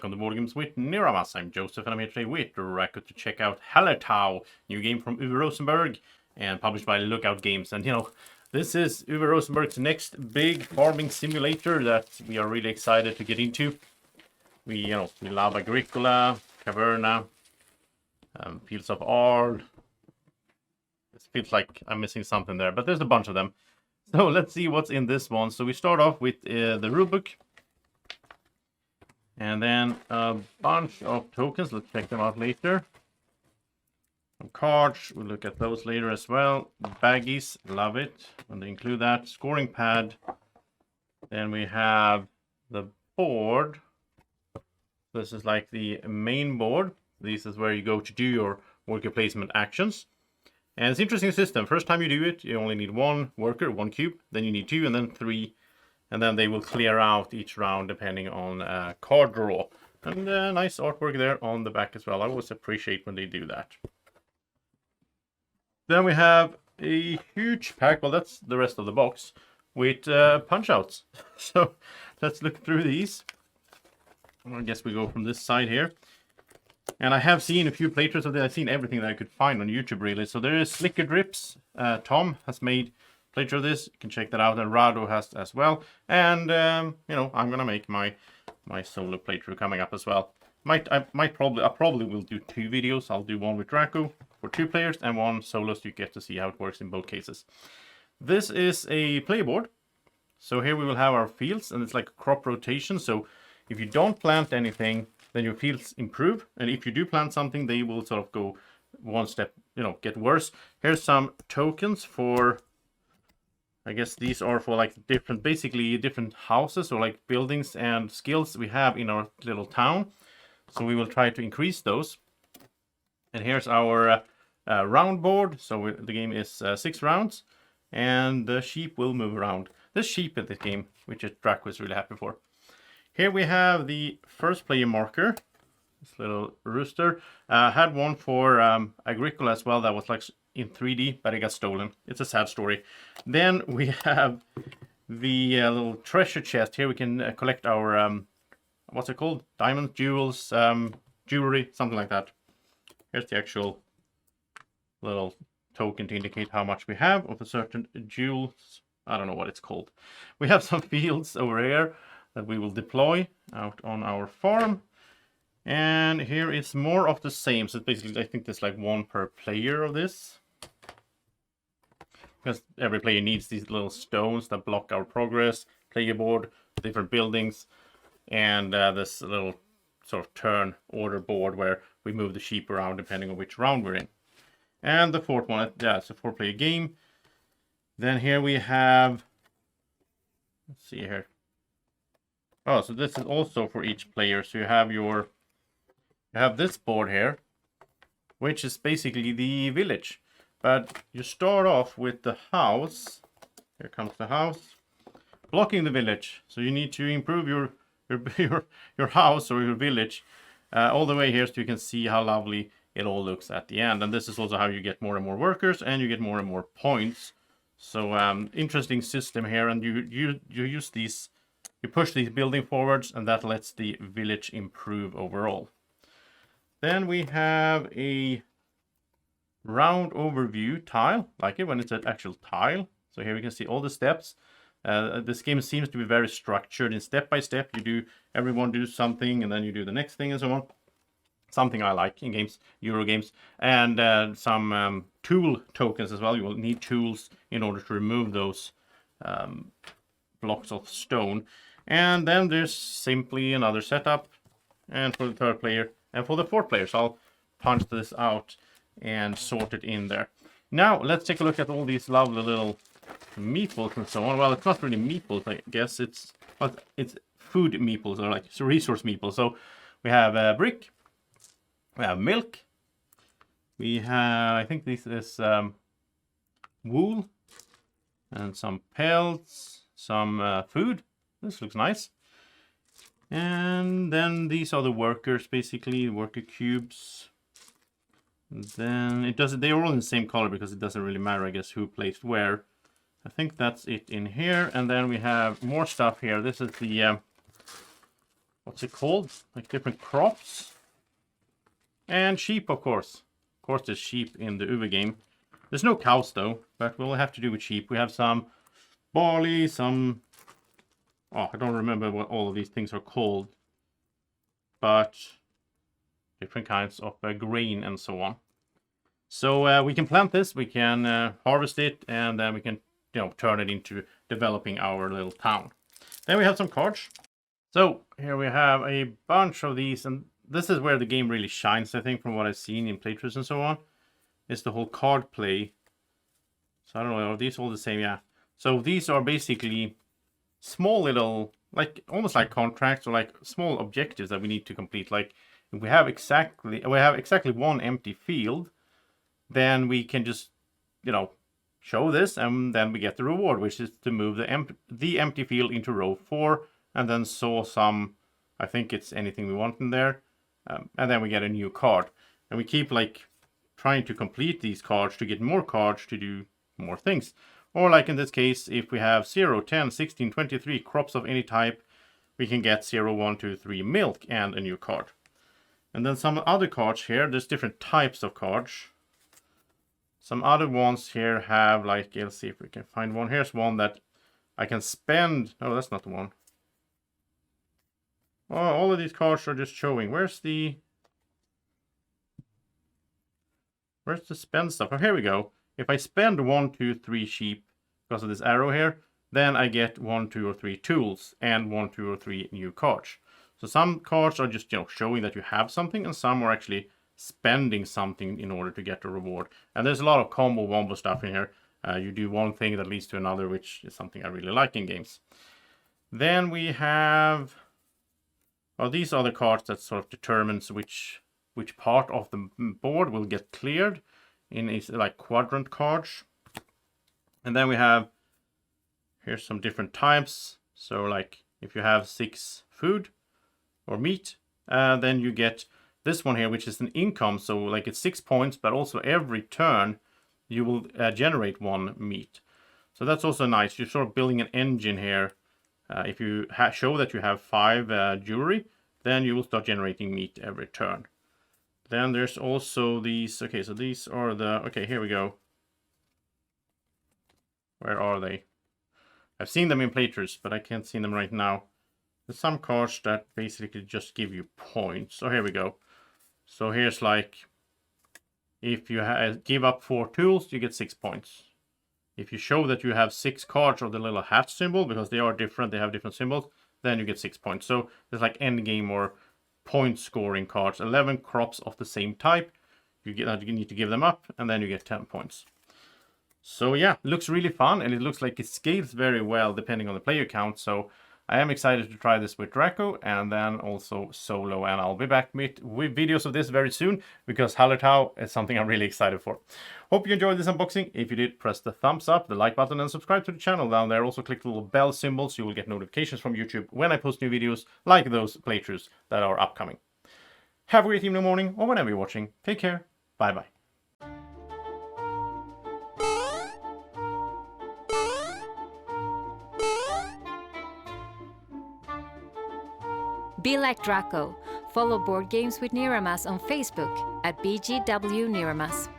welcome to Boardgames with Niramas. I'm Joseph and I'm here today with Racco to check out Hallertau, new game from Uwe Rosenberg and published by Lookout Games. And this is Uwe Rosenberg's next big farming simulator that we are really excited to get into. We love Agricola, Caverna, Fields of Arl. It feels like I'm missing something there, but there's a bunch of them. So let's see what's in this one. So we start off with the rulebook. And then a bunch of tokens. Let's check them out later. Some cards. We'll look at those later as well. Baggies. Love it when they include that. Scoring pad. Then we have the board. This is like the main board. This is where you go to do your worker placement actions. And it's an interesting system. First time you do it, you only need one worker, one cube. Then you need two, and then three. And then they will clear out each round depending on card draw. And nice artwork there on the back as well. I always appreciate when they do that. Then we have a huge pack. Well, that's the rest of the box with punch outs. So let's look through these. I guess we go from this side here. And I have seen a few playthroughs of this. I've seen everything that I could find on YouTube, really. So there is Slicker Drips. Tom has made playthrough of this. You can check that out. And Rado has as well. And, I'm going to make my solo playthrough coming up as well. I probably will do two videos. I'll do one with Draco for 2 players and one solo, so you get to see how it works in both cases. This is a playboard. So here we will have our fields, and it's like a crop rotation. So if you don't plant anything, then your fields improve. And if you do plant something, they will sort of go one step, get worse. Here's some tokens for, I guess these are for like basically different houses or like buildings and skills we have in our little town. So we will try to increase those. And here's our round board. So the game is 6 rounds and the sheep will move around. There's sheep in this game, which Draco is really happy for. Here we have the first player marker, this little rooster. Had one for Agricola as well that was like in 3D, but it got stolen. It's a sad story. Then we have the little treasure chest. Here we can collect our, what's it called? Diamonds, jewels, jewelry, something like that. Here's the actual little token to indicate how much we have of a certain jewels. I don't know what it's called. We have some fields over here that we will deploy out on our farm. And here is more of the same. So basically, I think there's like 1 per player of this. Because every player needs these little stones that block our progress, player board, different buildings, and this little sort of turn order board where we move the sheep around depending on which round we're in. And the 4th one, yeah, it's a 4-player game. Then here we have, let's see here. Oh, so this is also for each player. So you have this board here, which is basically the village. But you start off with the house. Here comes the house, blocking the village. So you need to improve your house or your village all the way here, so you can see how lovely it all looks at the end. And this is also how you get more and more workers, and you get more and more points. So interesting system here, and you use these. You push these building forwards, and that lets the village improve overall. Then we have a round overview tile. Like it when it's an actual tile. So here we can see all the steps. This game seems to be very structured. In step by step, everyone do something, and then you do the next thing, and so on. Something I like in games, Euro games, and some tool tokens as well. You will need tools in order to remove those blocks of stone. And then there's simply another setup, and for the 3rd player and for the 4th player. So I'll punch this out and sort it in there. Now let's take a look at all these lovely little meeples and so on. Well, it's not really meeples, I guess. It's food meeples, or like resource meeples. So we have brick, we have milk, we have, I think this is wool, and some pelts, some food. This looks nice. And then these are the workers, basically, worker cubes. And then they're all in the same color because it doesn't really matter, I guess, who placed where. I think that's it in here. And then we have more stuff here. This is the what's it called? Like different crops. And sheep, of course. Of course, there's sheep in the Uwe game. There's no cows, though, but we'll have to do with sheep. We have some barley, some... Oh, I don't remember what all of these things are called. But different kinds of grain and so on. So we can plant this, we can harvest it, and then we can, turn it into developing our little town. Then we have some cards. So here we have a bunch of these, and this is where the game really shines, I think, from what I've seen in playthroughs and so on. It's the whole card play. So I don't know, are these all the same? Yeah. So these are basically small little, like almost like contracts or like small objectives that we need to complete. Like if we have exactly one empty field, then we can just, show this, and then we get the reward, which is to move the empty field into row 4, and then sow some, I think it's anything we want in there, and then we get a new card. And we keep like trying to complete these cards to get more cards to do more things. Or like in this case, if we have 0, 10, 16, 23 crops of any type, we can get 0, 1, 2, 3 milk and a new card. And then some other cards here, there's different types of cards. Some other ones here have like, let's see if we can find one. Here's one that I can spend. Oh, that's not the one. Oh, all of these cards are just showing. Where's the spend stuff? Oh, here we go. If I spend 1, 2, 3 sheep because of this arrow here, then I get 1, 2, or 3 tools and 1, 2, or 3 new cards. So some cards are just, showing that you have something, and some are actually spending something in order to get a reward. And there's a lot of combo wombo stuff in here. You do one thing that leads to another, which is something I really like in games. Then we have, well, these are the cards that sort of determines which part of the board will get cleared in a, like quadrant cards. And then we have, here's some different types. So like if you have 6 food or meat, then you get this one here, which is an income. So like it's 6 points, but also every turn you will generate 1 meat. So that's also nice. You're sort of building an engine here. If you show that you have 5 jewelry, then you will start generating meat every turn. Then there's also these. Okay, so these are the, okay, here we go. Where are they? I've seen them in playthroughs, but I can't see them right now. There's some cards that basically just give you points. So here we go. So here's like, if you give up 4 tools, you get 6 points. If you show that you have 6 cards of the little hat symbol, because they are different, they have different symbols, then you get 6 points. So there's like end game or point scoring cards. 11 crops of the same type. You need to give them up, and then you get 10 points. So yeah, it looks really fun, and it looks like it scales very well depending on the player count. So I am excited to try this with Draco and then also solo, and I'll be back with videos of this very soon because Hallertau is something I'm really excited for. Hope you enjoyed this unboxing. If you did, press the thumbs up, the like button, and subscribe to the channel down there. Also click the little bell symbol so you will get notifications from YouTube when I post new videos like those playthroughs that are upcoming. Have a great evening, morning, or whenever you're watching. Take care. Bye bye. Be like Draco. Follow Board Games with Niramas on Facebook at BGW Niramas.